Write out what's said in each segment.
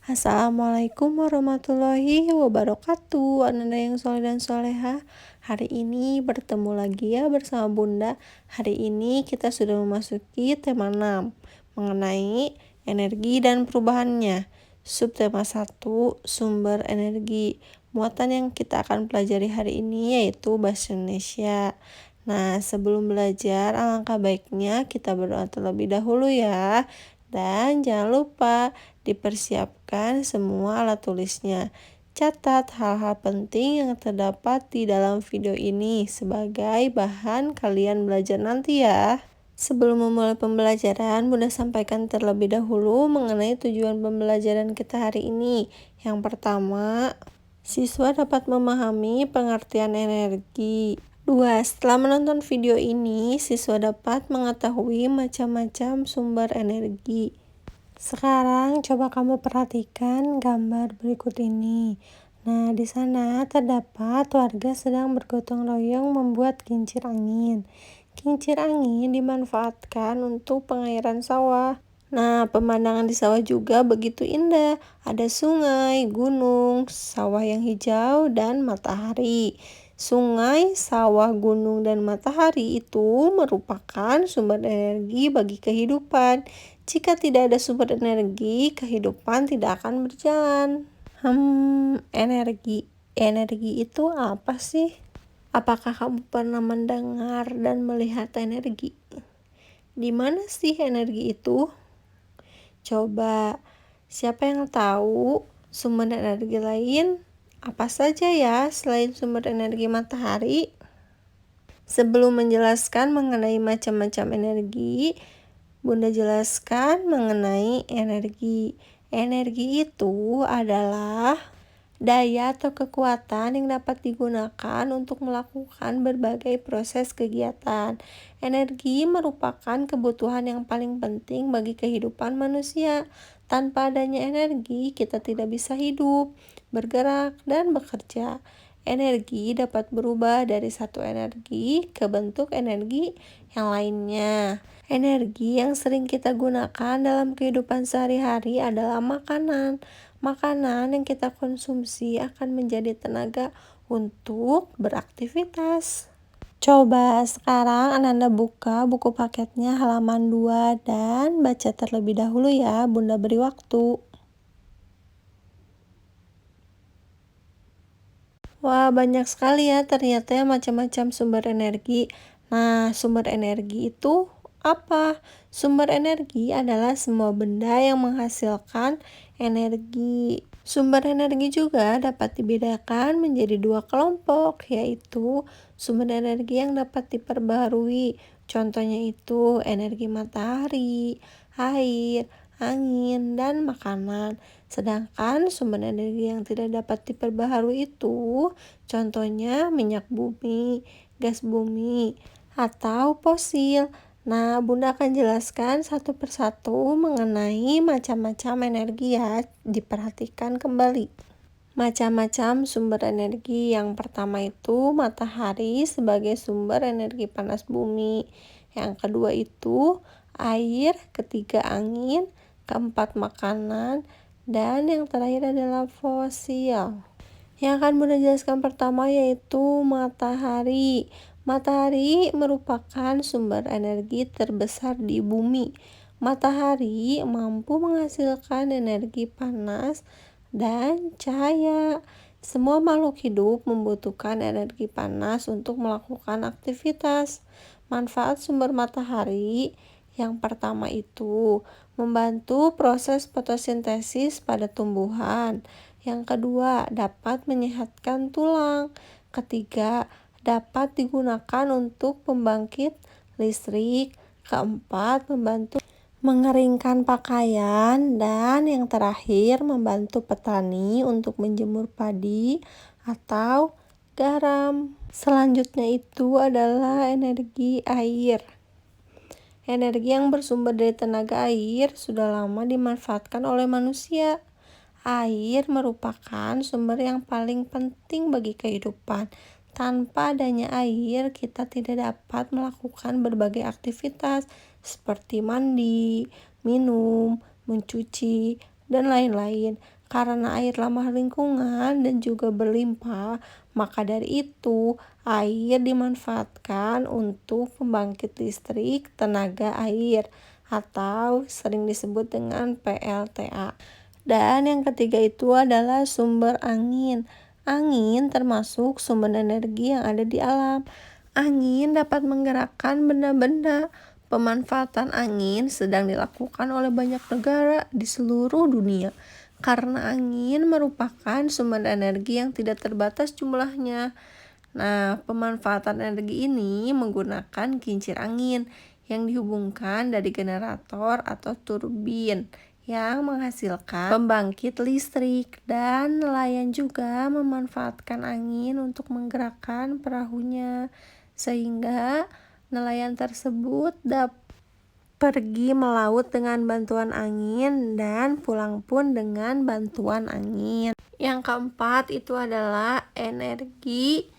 Assalamualaikum warahmatullahi wabarakatuh. Ananda yang soleh dan soleha. Hari ini bertemu lagi ya bersama Bunda. Hari ini kita sudah memasuki tema 6 mengenai energi dan perubahannya. Subtema 1, sumber energi. Muatan yang kita akan pelajari hari ini yaitu bahasa Indonesia. Nah, sebelum belajar, alangkah baiknya kita berdoa terlebih dahulu ya. Dan jangan lupa dipersiapkan semua alat tulisnya. Catat hal-hal penting yang terdapat di dalam video ini sebagai bahan kalian belajar nanti ya. Sebelum memulai pembelajaran, Bunda sampaikan terlebih dahulu mengenai tujuan pembelajaran kita hari ini. Yang pertama, siswa dapat memahami pengertian energi. 2. Setelah menonton video ini, siswa dapat mengetahui macam-macam sumber energi. Sekarang coba kamu perhatikan gambar berikut ini. Nah, di sana terdapat warga sedang bergotong royong membuat kincir angin. Kincir angin dimanfaatkan untuk pengairan sawah. Nah, pemandangan di sawah juga begitu indah. Ada sungai, gunung, sawah yang hijau, dan matahari. Sungai, sawah, gunung, dan matahari itu merupakan sumber energi bagi kehidupan. Jika tidak ada sumber energi, kehidupan tidak akan berjalan. Energi. Energi itu apa sih? Apakah kamu pernah mendengar dan melihat energi? Di mana sih energi itu? Coba, siapa yang tahu sumber energi lain? Apa saja ya selain sumber energi matahari? Sebelum menjelaskan mengenai macam-macam energi, Bunda jelaskan mengenai energi. Energi itu adalah daya atau kekuatan yang dapat digunakan untuk melakukan berbagai proses kegiatan. Energi merupakan kebutuhan yang paling penting bagi kehidupan manusia. Tanpa adanya energi, kita tidak bisa hidup, bergerak, dan bekerja. Energi dapat berubah dari satu energi ke bentuk energi yang lainnya. Energi yang sering kita gunakan dalam kehidupan sehari-hari adalah makanan. Makanan yang kita konsumsi akan menjadi tenaga untuk beraktivitas. Coba sekarang Ananda buka buku paketnya halaman 2 dan baca terlebih dahulu ya, Bunda beri waktu. Wah, banyak sekali ya ternyata ya macam-macam sumber energi. Nah, sumber energi itu apa? Sumber energi adalah semua benda yang menghasilkan energi. Sumber energi juga dapat dibedakan menjadi dua kelompok, yaitu sumber energi yang dapat diperbaharui. Contohnya itu energi matahari, air, angin, dan makanan. Sedangkan sumber energi yang tidak dapat diperbaharui itu contohnya minyak bumi, gas bumi, atau fosil. Nah, Bunda akan jelaskan satu persatu mengenai macam-macam energi ya. Diperhatikan kembali. Macam-macam sumber energi. Yang pertama itu matahari sebagai sumber energi panas bumi. Yang kedua itu air, ketiga angin, keempat makanan, dan yang terakhir adalah fosil. Yang akan Bunda jelaskan pertama yaitu matahari. Matahari merupakan sumber energi terbesar di bumi. Matahari mampu menghasilkan energi panas dan cahaya. Semua makhluk hidup membutuhkan energi panas untuk melakukan aktivitas. Manfaat sumber matahari yang pertama itu membantu proses fotosintesis pada tumbuhan. Yang kedua, dapat menyehatkan tulang. Ketiga, dapat digunakan untuk pembangkit listrik. Keempat, membantu mengeringkan pakaian. Dan yang terakhir, membantu petani untuk menjemur padi atau garam. Selanjutnya itu adalah energi air. Energi yang bersumber dari tenaga air sudah lama dimanfaatkan oleh manusia. Air merupakan sumber yang paling penting bagi kehidupan. Tanpa adanya air, kita tidak dapat melakukan berbagai aktivitas seperti mandi, minum, mencuci, dan lain-lain. Karena air ramah lingkungan dan juga berlimpah, maka dari itu air dimanfaatkan untuk pembangkit listrik tenaga air atau sering disebut dengan PLTA. Dan yang ketiga itu adalah sumber angin. Angin termasuk sumber energi yang ada di alam. Angin dapat menggerakkan benda-benda. Pemanfaatan angin sedang dilakukan oleh banyak negara di seluruh dunia. Karena angin merupakan sumber energi yang tidak terbatas jumlahnya. Nah, pemanfaatan energi ini menggunakan kincir angin yang dihubungkan dari generator atau turbin yang menghasilkan pembangkit listrik, dan nelayan juga memanfaatkan angin untuk menggerakkan perahunya sehingga nelayan tersebut dapat pergi melaut dengan bantuan angin dan pulang pun dengan bantuan angin. Yang keempat itu adalah energi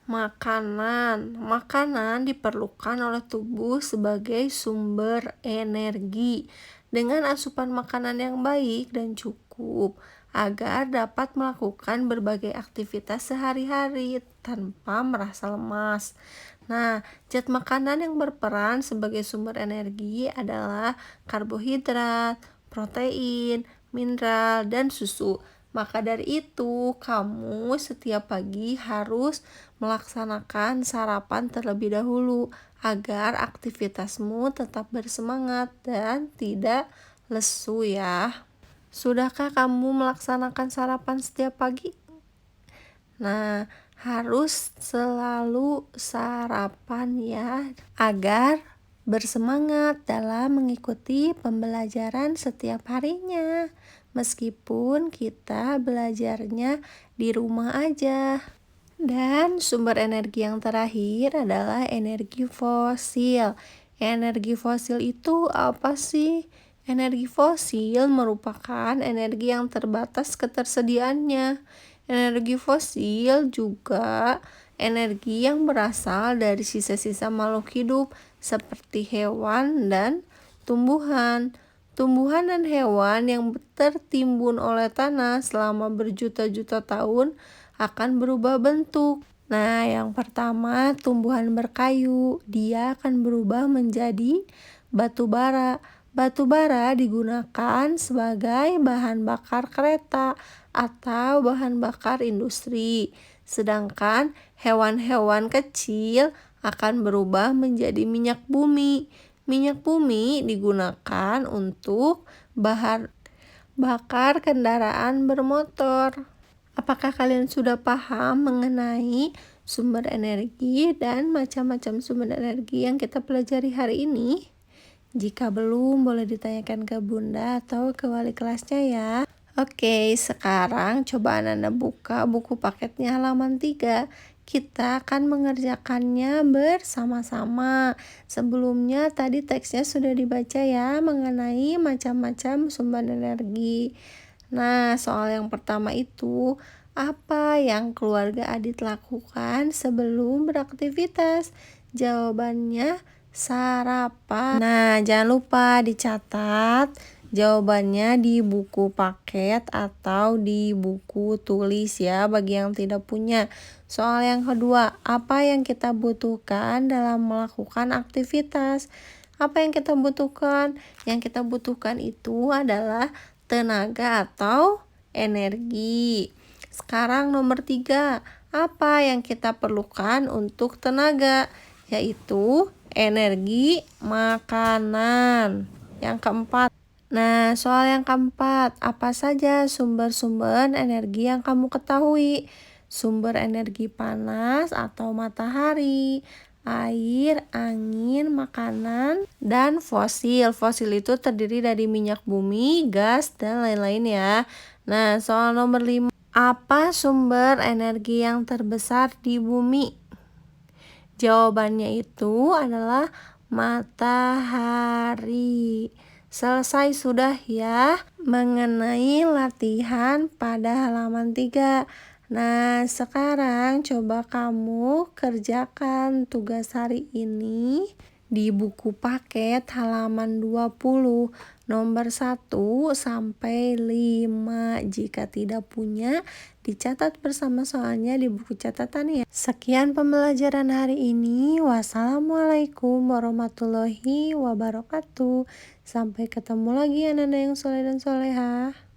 makanan. Makanan diperlukan oleh tubuh sebagai sumber energi dengan asupan makanan yang baik dan cukup agar dapat melakukan berbagai aktivitas sehari-hari tanpa merasa lemas. Nah, zat makanan yang berperan sebagai sumber energi adalah karbohidrat, protein, mineral, dan susu. Maka dari itu, kamu setiap pagi harus melaksanakan sarapan terlebih dahulu agar aktivitasmu tetap bersemangat dan tidak lesu ya. Sudahkah kamu melaksanakan sarapan setiap pagi? Nah, harus selalu sarapan ya, agar bersemangat dalam mengikuti pembelajaran setiap harinya. Meskipun kita belajarnya di rumah aja. Dan sumber energi yang terakhir adalah energi fosil. Energi fosil itu apa sih? Energi fosil merupakan energi yang terbatas ketersediaannya. Energi fosil juga energi yang berasal dari sisa-sisa makhluk hidup seperti hewan dan tumbuhan. Tumbuhan dan hewan yang tertimbun oleh tanah selama berjuta-juta tahun akan berubah bentuk. Nah, yang pertama tumbuhan berkayu, dia akan berubah menjadi batu bara. Batu bara digunakan sebagai bahan bakar kereta atau bahan bakar industri. Sedangkan hewan-hewan kecil akan berubah menjadi minyak bumi. Minyak bumi digunakan untuk bahan bakar kendaraan bermotor. Apakah kalian sudah paham mengenai sumber energi dan macam-macam sumber energi yang kita pelajari hari ini? Jika belum, boleh ditanyakan ke Bunda atau ke wali kelasnya ya. Oke, sekarang coba Anda buka buku paketnya halaman 3. Kita akan mengerjakannya bersama-sama. Sebelumnya tadi teksnya sudah dibaca ya, mengenai macam-macam sumber energi. Nah, soal yang pertama itu, apa yang keluarga Adit lakukan sebelum beraktivitas? Jawabannya sarapan. Nah, jangan lupa dicatat jawabannya di buku paket atau di buku tulis ya, bagi yang tidak punya. Soal yang kedua, apa yang kita butuhkan dalam melakukan aktivitas? Apa yang kita butuhkan? Yang kita butuhkan itu adalah tenaga atau energi. Sekarang nomor 3, apa yang kita perlukan untuk tenaga? Yaitu energi makanan. Yang keempat, nah soal yang keempat, apa saja sumber-sumber energi yang kamu ketahui? Sumber energi panas atau matahari, air, angin, makanan, dan fosil. Fosil itu terdiri dari minyak bumi, gas, dan lain-lain ya. Nah, soal nomor 5, apa sumber energi yang terbesar di bumi? Jawabannya itu adalah matahari. Selesai sudah ya mengenai latihan pada halaman 3. Nah, sekarang coba kamu kerjakan tugas hari ini di buku paket halaman 20. nomor 1 sampai 5. Jika tidak punya, dicatat bersama soalnya di buku catatan ya. Sekian pembelajaran hari ini. Wassalamualaikum warahmatullahi wabarakatuh. Sampai ketemu lagi anak-anak yang soleh dan solehah.